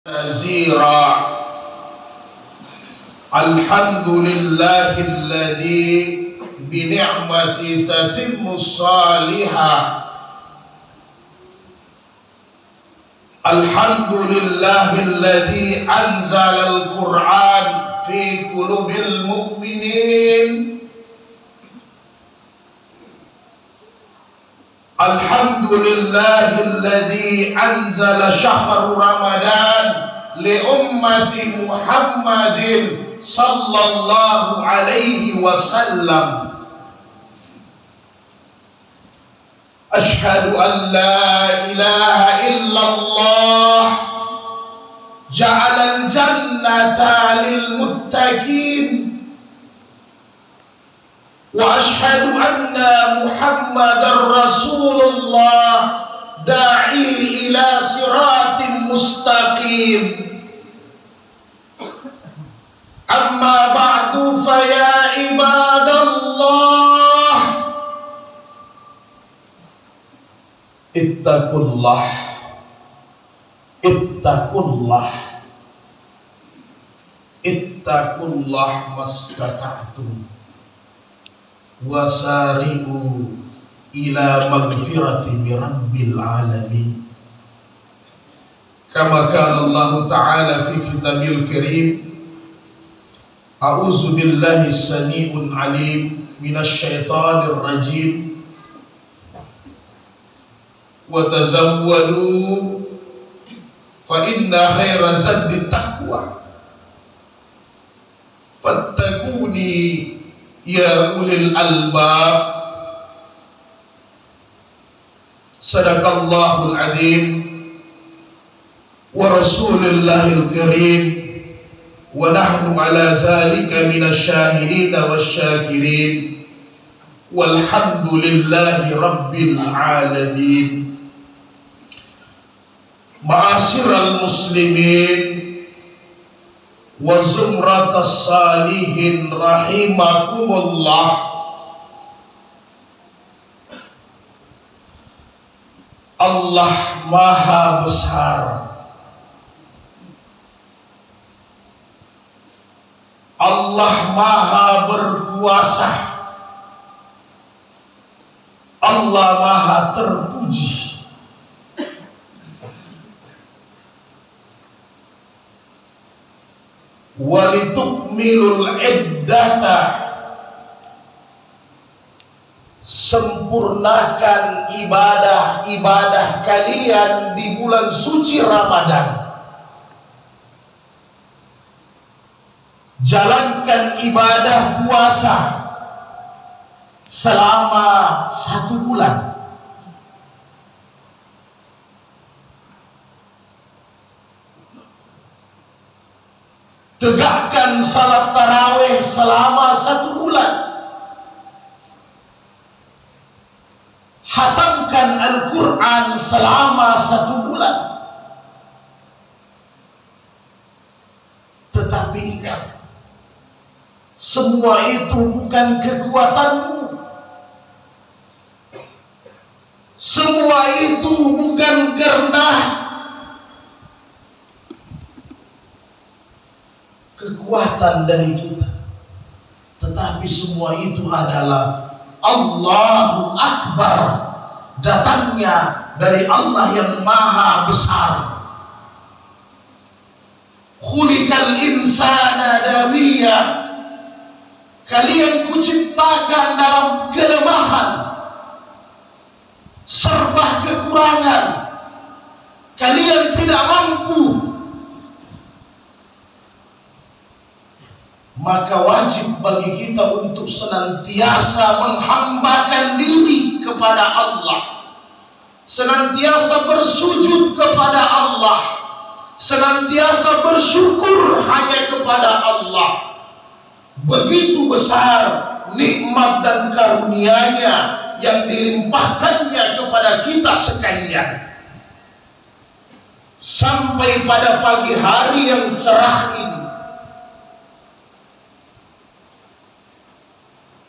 نذيرا. الحمد لله الذي بنعمته تتم الصالحات. الحمد لله الذي أنزل القرآن في قلوب المؤمنين. الحمد لله الذي أنزل شهر رمضان لأمة محمد صلى الله عليه وسلم. أشهد أن لا إله إلا الله جعل الجنة للمتقين، وأشهد أن محمد رسول الله داعي إلى صراط مستقيم. أما بعد فيا عباد الله اتقوا الله اتقوا الله اتقوا الله ما استطعتم wasari'u ila maghfirati min rabbil alamin. Kama qala Allah Ta'ala fi kitabil karim, a'udzu billahi as-sami'ul alim minasy syaithanir rajim, wa tazawwadu fa inna khaira zaddi taqwa fattaquni ya ulil albab. Sadaqallahul azim wa rasulillahil karim, wa nahnu ala zalika minasy syahidin wasyakirin, walhamdulillahi rabbil alamin. Ma'asyiral muslimin wa zumratas salihin rahimakumullah. Allah Maha Besar, Allah Maha Berkuasa, Allah Maha Terpuji. Walitukmilul iddata, sempurnakan ibadah-ibadah kalian di bulan suci Ramadan. Jalankan ibadah puasa selama 1 bulan. Tegakkan salat tarawih selama 1 bulan. Hatamkan Al-Quran selama 1 bulan. Tetapi ingat, semua itu bukan kekuatanmu. Semua itu bukan karena kekuatan dari kita, tetapi semua itu adalah Allahu Akbar, datangnya dari Allah yang Maha Besar. Khuliqal insana dawiyya, kalian kuciptakan dalam kelemahan, serba kekurangan, kalian tidak mampu. Maka wajib bagi kita untuk senantiasa menghambakan diri kepada Allah, senantiasa bersujud kepada Allah, senantiasa bersyukur hanya kepada Allah. Begitu besar nikmat dan karunia-Nya yang dilimpahkannya kepada kita sekalian. Sampai pada pagi hari yang cerah ini,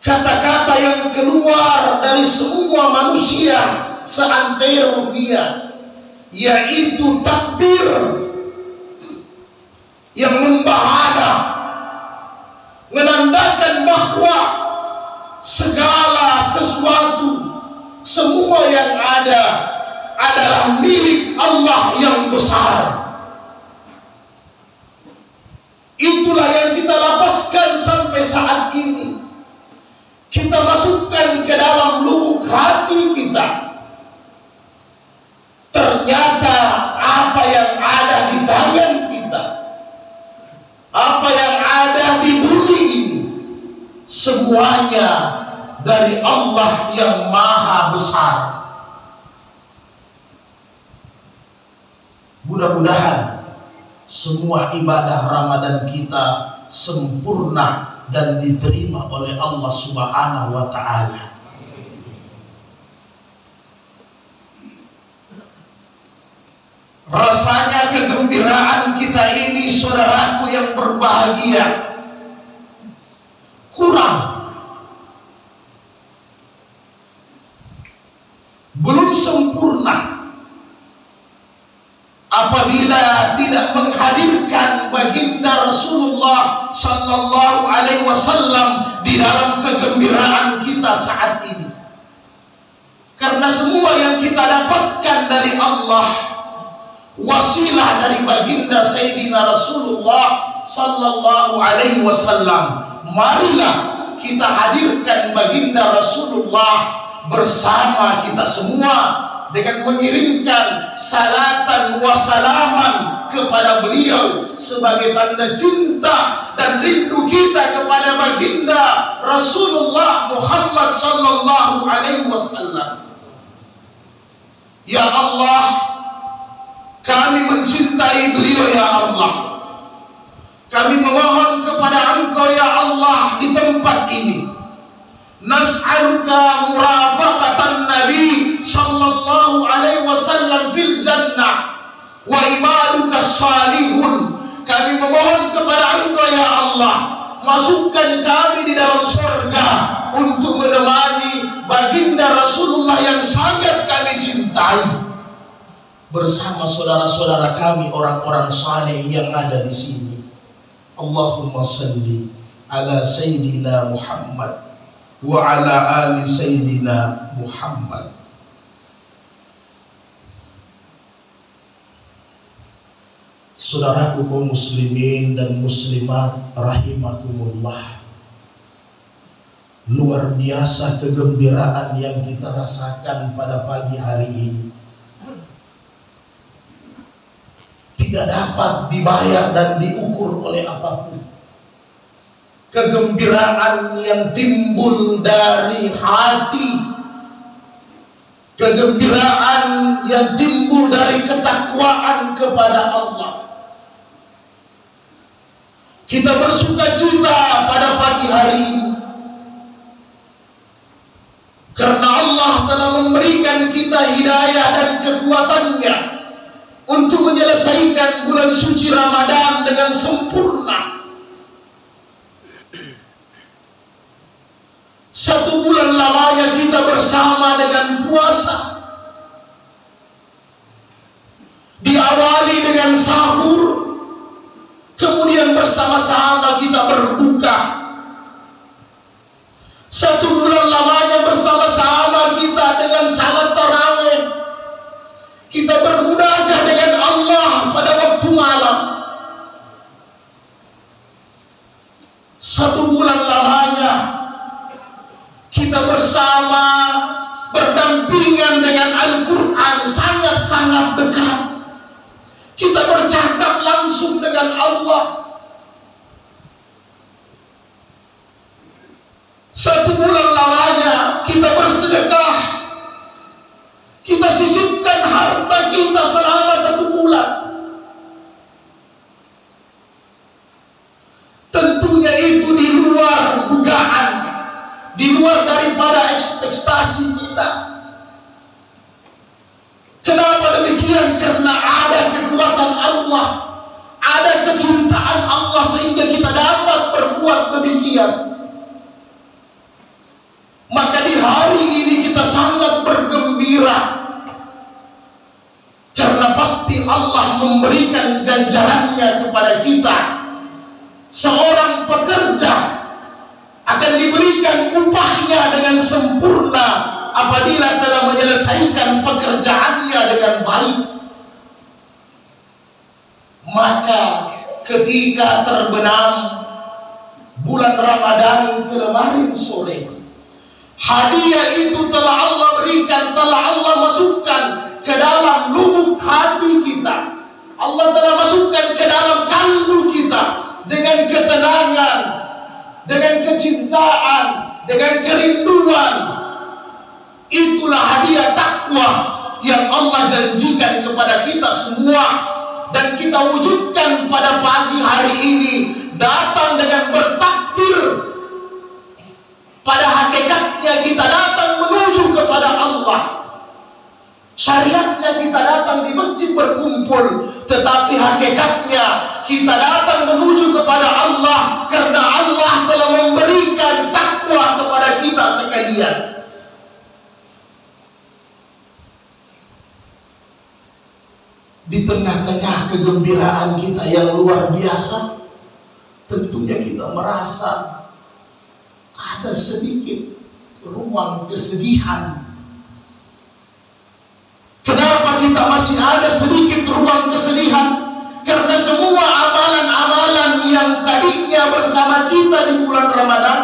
kata-kata yang keluar dari semua manusia seantero dia, yaitu takbir, yang membahana, menandakan bahwa segala sesuatu, semua yang ada adalah milik Allah yang besar. Itulah yang kita lapaskan sampai saat ini. Kita masukkan ke dalam lubuk hati kita. Ternyata apa yang ada di tangan kita, apa yang ada di bumi ini, semuanya dari Allah yang Maha Besar. Mudah-mudahan semua ibadah Ramadan kita sempurna dan diterima oleh Allah Subhanahu wa Ta'ala. Rasanya kegembiraan kita ini, saudaraku yang berbahagia, kurang, belum sempurna apabila tidak menghadirkan baginda Rasulullah Sallallahu Alaihi Wasallam di dalam kegembiraan kita saat ini. Karena semua yang kita dapatkan dari Allah, wasilah dari baginda Sayyidina Rasulullah Sallallahu Alaihi Wasallam. Marilah kita hadirkan baginda Rasulullah bersama kita semua dengan mengirimkan salatan wa salaman kepada beliau sebagai tanda cinta dan rindu kita kepada baginda Rasulullah Muhammad Sallallahu Alaihi Wasallam. Ya Allah, kami mencintai beliau ya Allah. Kami memohon kepada Engkau ya Allah di tempat ini. Nas'aluka murafaqatan Nabi Sallallahu Alaihi Wasallam fil jannah wa ibaduka salihun. Kami memohon kepada Engkau ya Allah, masukkan kami di dalam surga untuk menemani baginda Rasulullah yang sangat kami cintai bersama saudara-saudara kami orang-orang saleh yang ada di sini. Allahumma salli ala Sayyidina Muhammad wa ala ali Sayyidina Muhammad. Saudaraku kaum muslimin dan muslimat rahimakumullah, luar biasa kegembiraan yang kita rasakan pada pagi hari ini. Tidak dapat dibayar dan diukur oleh apapun. Kegembiraan yang timbul dari hati, kegembiraan yang timbul dari ketakwaan kepada Allah. Kita bersuka cita pada pagi hari ini karena Allah telah memberikan kita hidayah dan kekuatannya untuk menyelesaikan bulan suci Ramadan dengan sempurna. Satu bulan lamanya kita bersama dengan puasa, diawali dengan sahur, kemudian bersama-sama kita berbuka. Satu bulan lamanya bersama-sama kita dengan salat tarawih, kita bermunajat dengan Allah pada waktu malam. Satu bulan lamanya kita bersama berdampingan dengan Al-Quran sangat-sangat dekat. Kita bercakap langsung dengan Allah. Satu bulan lamanya kita bersedekah. Kita sisipkan harta kita selama satu bulan. Tentunya itu di luar dugaan, di luar daripada ekspektasi kita. Kenapa demikian? Karena ada kekuatan Allah, ada kecintaan Allah sehingga kita dapat berbuat demikian. Maka di hari ini kita sangat bergembira Karena pasti Allah memberikan ganjarannya kepada kita. Seorang pekerja akan diberikan upahnya dengan sempurna apabila telah menyelesaikan pekerjaannya dengan baik. Maka ketika terbenam bulan Ramadan kemarin sore, hadiah itu telah Allah berikan, telah Allah masukkan ke dalam lubuk hati kita. Allah telah masukkan ke dalam kalbu kita dengan ketenangan, dengan kecintaan, dengan kerinduan. Itulah hadiah takwa yang Allah janjikan kepada kita semua, dan kita wujudkan pada pagi hari ini, datang dengan bertakbir. Pada hakikatnya kita datang menuju kepada Allah. Syariatnya kita datang di masjid berkumpul, tetapi hakikatnya kita datang menuju kepada Allah karena Allah telah memberikan takwa kepada kita sekalian. Di tengah-tengah kegembiraan kita yang luar biasa, tentunya kita merasa ada sedikit ruang kesedihan. Kenapa kita masih ada sedikit ruang kesedihan? Karena semua amalan-amalan yang tadinya bersama kita di bulan Ramadan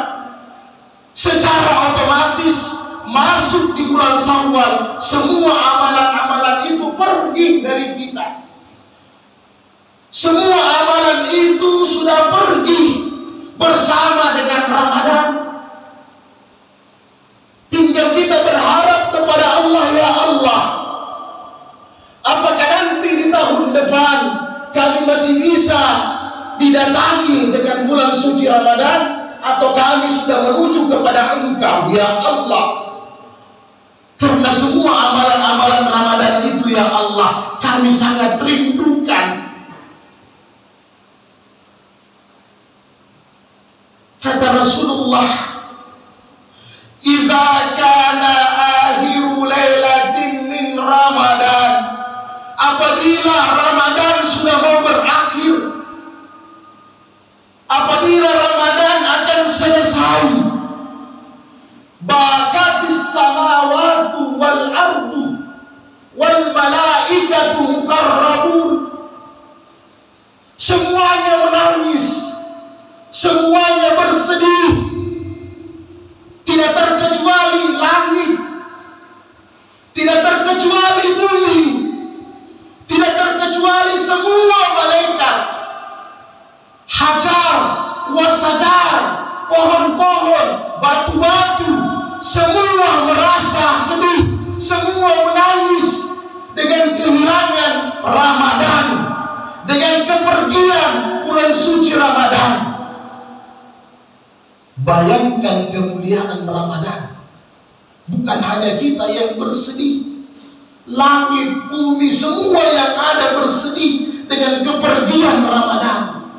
secara otomatis masuk di bulan Syawal. Semua amalan-amalan itu pergi dari kita. Semua amalan itu sudah pergi bersama dengan Ramadan. Tinggal kita berharap kepada Allah, ya Allah, apakah nanti di tahun depan kami masih bisa didatangi dengan bulan suci Ramadan, atau kami sudah menuju kepada Engkau, ya Allah. Karena semua amalan-amalan Ramadan itu, ya Allah, kami sangat rindukan. Kata Rasulullah, "Iza kana akhiru lailatin min Ramadan," apabila Ramadan sudah mau berakhir, apabila Ramadan akan selesai, bakatis samawatu wal ardu wal malaikatu mukarrabun. Semuanya menangis, semuanya bersedih. Tidak terkecuali langit, tidak terkecuali bumi, tidak terkecuali semua malaikat. Hajar, wasajar, pohon-pohon, batu-batu, semua merasa sedih, semua menangis dengan kehilangan Ramadan, dengan kepergian bulan suci Ramadan. Bayangkan kemuliaan Ramadan. Bukan hanya kita yang bersedih, langit, bumi, semua yang ada bersedih dengan kepergian Ramadan.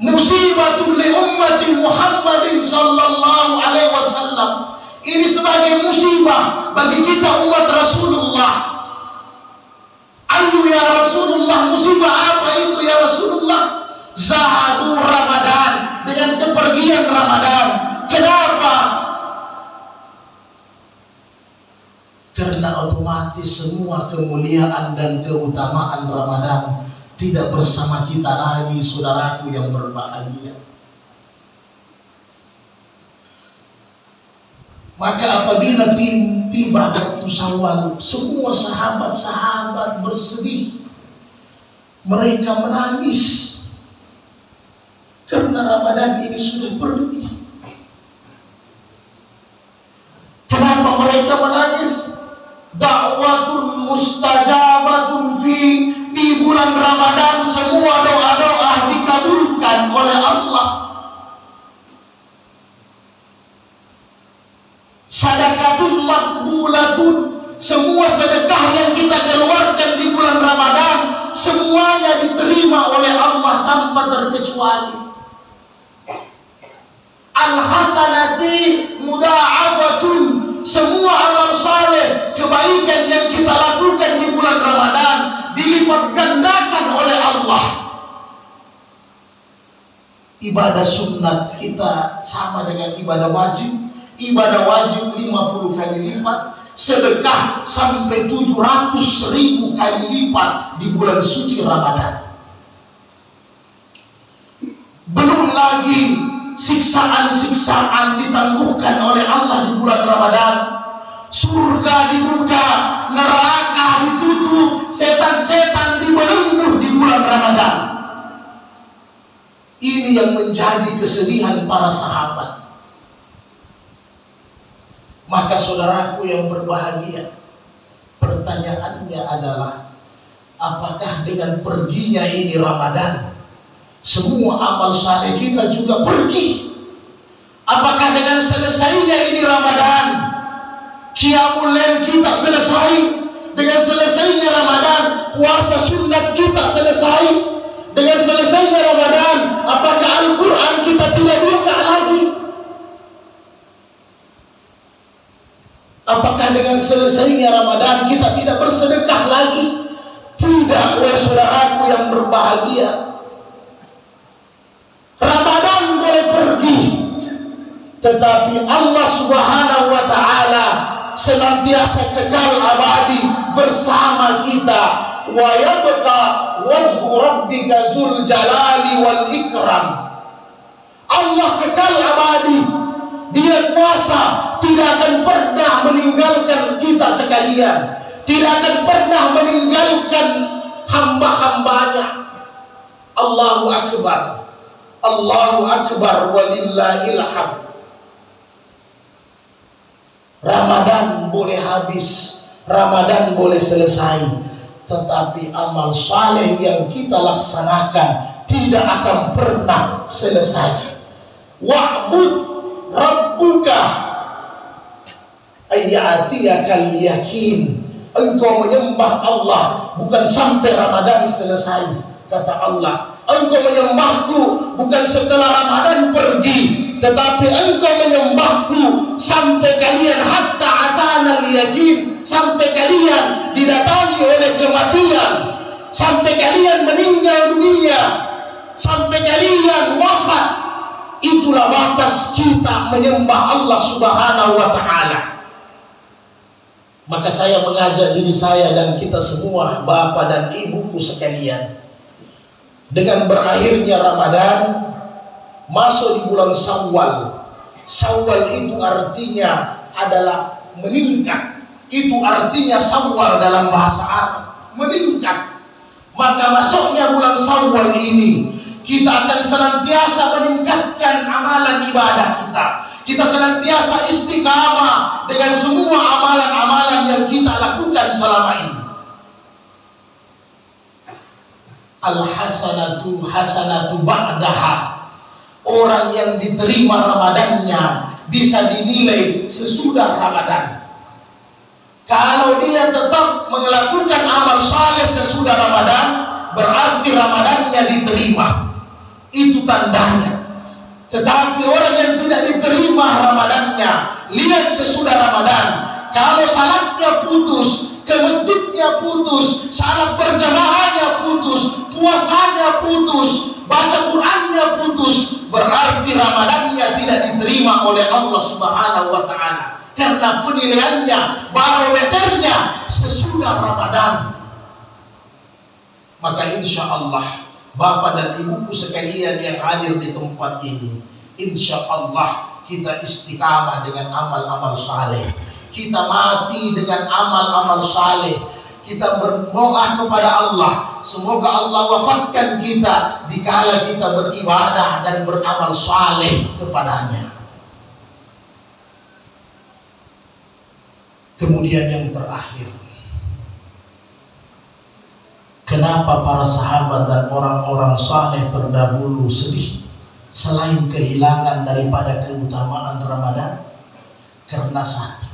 Musibatul li ummati Muhammadin sallallahu alaihi wasallam. Ini sebagai musibah bagi kita umat Rasulullah. Ayo ya Rasulullah, musibah apa itu ya Rasulullah? Zahabu Ramadan, dengan kepergian Ramadan. Kenapa? Karena otomatis semua kemuliaan dan keutamaan Ramadan tidak bersama kita lagi, saudaraku yang berbahagia. Maka apabila tiba waktu Syawal, semua sahabat-sahabat bersedih, mereka menangis karena Ramadan ini sudah pergi. Kenapa mereka menangis? Da'watun mustajabatun di bulan Ramadan semua doa-doa dikabulkan oleh Allah. Sadaqatun makbulatun, semua sedekah yang kita keluarkan di bulan Ramadan semuanya diterima oleh Allah tanpa terkecuali. Al-hasanati muda'afatun, semua amal saleh, kebaikan yang ditandakan oleh Allah. Ibadah sunat kita sama dengan ibadah wajib. Ibadah wajib 50 kali lipat, sedekah sampai 700.000 kali lipat di bulan suci Ramadan. Belum lagi siksaan-siksaan ditangguhkan oleh Allah di bulan Ramadan. Surga dibuka, neraka ditutup, setan-setan dibelenggu di bulan Ramadan. Ini yang menjadi kesedihan para sahabat. Maka saudaraku yang berbahagia, pertanyaannya adalah, apakah dengan perginya ini Ramadan, semua amal saleh kita juga pergi? Apakah dengan selesainya ini Ramadan, qiyamul lail kita selesai? Dengan selesainya Ramadan, puasa sunat kita selesai? Dengan selesainya Ramadan, apakah Al-Quran kita tidak buka lagi? Apakah dengan selesainya Ramadan kita tidak bersedekah lagi? Tidak, wahai saudaraku yang berbahagia. Ramadan boleh pergi, tetapi Allah Subhanahu wa Ta'ala senantiasa kekal abadi bersama kita. Wa yabqa wajhu rabbika dzul jalali wal ikram. Allah kekal abadi, Dia kuasa, tidak akan pernah meninggalkan kita sekalian, tidak akan pernah meninggalkan hamba-hambanya. Allahu akbar, Allahu akbar, walillahil hamd. Ramadan boleh habis, Ramadan boleh selesai, tetapi amal saleh yang kita laksanakan tidak akan pernah selesai. Wa'bud rabbuka ayyatiyakal yakin. Engkau menyembah Allah bukan sampai Ramadan selesai, kata Allah. Engkau menyembahku bukan setelah Ramadan pergi, tetapi engkau menyembahku sampai kalian hatta atana yakin, sampai kalian didatangi oleh kematian, sampai kalian meninggal dunia, sampai kalian wafat. Itulah batas kita menyembah Allah Subhanahu wa Ta'ala. Maka saya mengajak diri saya dan kita semua, bapak dan ibuku sekalian, dengan berakhirnya Ramadan, masuk di bulan Syawal. Syawal itu artinya adalah meningkat. Itu artinya Syawal dalam bahasa Arab, meningkat. Maka masuknya bulan Syawal ini, kita akan senantiasa meningkatkan amalan ibadah kita. Kita senantiasa istiqamah dengan semua amalan-amalan yang kita lakukan selama ini. Al-hasanatu hasanatu ba'daha. Orang yang diterima Ramadannya bisa dinilai sesudah Ramadan. Kalau dia tetap melakukan amal saleh sesudah Ramadan, berarti Ramadannya diterima. Itu tandanya. Tetapi orang yang tidak diterima Ramadannya, lihat sesudah Ramadan, kalau salatnya putus, ke masjidnya putus, salat berjamaahnya putus, puasanya putus, baca Qur'annya putus, berarti Ramadannya tidak diterima oleh Allah Subhanahu wa Ta'ala. Karena penilaiannya, barometernya sesudah Ramadan. Maka insya Allah, bapak dan ibuku sekalian yang hadir di tempat ini, insya Allah kita istiqamah dengan amal-amal saleh. Kita mati dengan amal-amal saleh. Kita berdoa kepada Allah, semoga Allah wafatkan kita dikala kita beribadah dan beramal saleh kepadanya. Kemudian yang terakhir, kenapa para sahabat dan orang-orang saleh terdahulu sedih selain kehilangan daripada keutamaan Ramadan? Karena satu,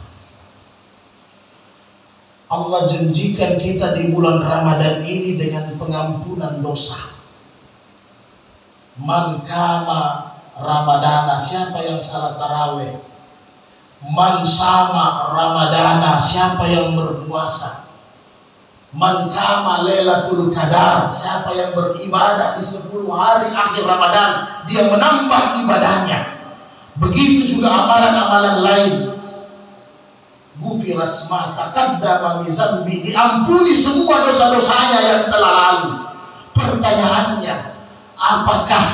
Allah janjikan kita di bulan Ramadan ini dengan pengampunan dosa. Man kama Ramadana, siapa yang salat tarawih? Man sama Ramadana, siapa yang berpuasa? Man qama Lailatul Qadar, siapa yang beribadah di 10 hari akhir Ramadan, dia menambah ibadahnya. Begitu juga amalan-amalan lain. Ghufirat ma taqaddama min dzambi, diampuni semua dosa-dosanya yang telah lalu. Pertanyaannya, apakah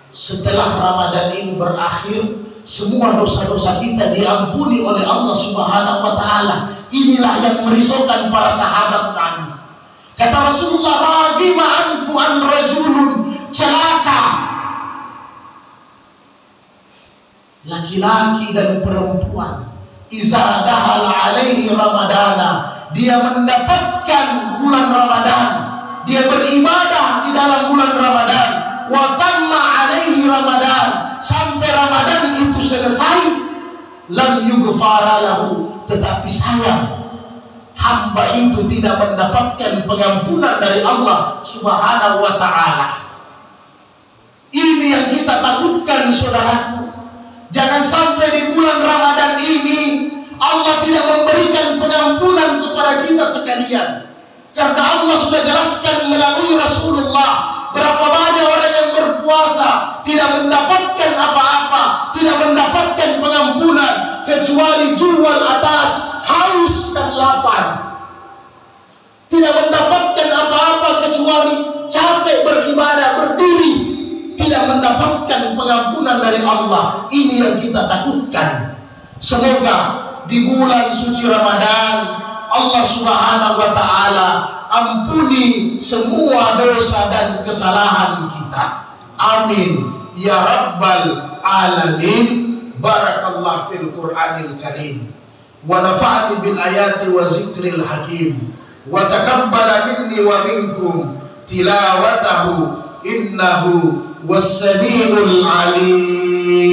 setelah Ramadan ini berakhir semua dosa-dosa kita diampuni oleh Allah Subhanahu wa taala? Inilah yang merisaukan para sahabat Nabi. Kata Rasulullah, ragima anfu an rajulun, celaka laki-laki dan perempuan, iza dahala alaihi ramadana, dia mendapatkan bulan Ramadan, dia beribadah di dalam bulan Ramadan, wa tamma alaihi ramadan, sampai Ramadan itu selesai, lam yughfara lahu, tetapi sayang hamba itu tidak mendapatkan pengampunan dari Allah Subhanahu wa taala. Ini yang kita takutkan, saudaraku. Jangan sampai di bulan Ramadan ini Allah tidak memberikan pengampunan kepada kita sekalian. Karena Allah sudah jelaskan melalui Rasulullah, berapa banyak orang yang berpuasa tidak mendapatkan apa-apa, tidak mendapatkan pengampunan, kecuali jual atas, haus dan lapar. Tidak mendapatkan apa-apa kecuali capek beribadah, berdiri, tidak mendapatkan pengampunan dari Allah. Ini yang kita takutkan. Semoga di bulan suci Ramadan Allah Subhanahu wa taala ampuni semua dosa dan kesalahan kita. Amin ya rabbal alamin. Barakallahu fil Qur'anil Karim wa nafa'ani bil ayati wa zikril hakim wa taqabbala minni wa minkum tilawatahu innahu was-sami'ul alim.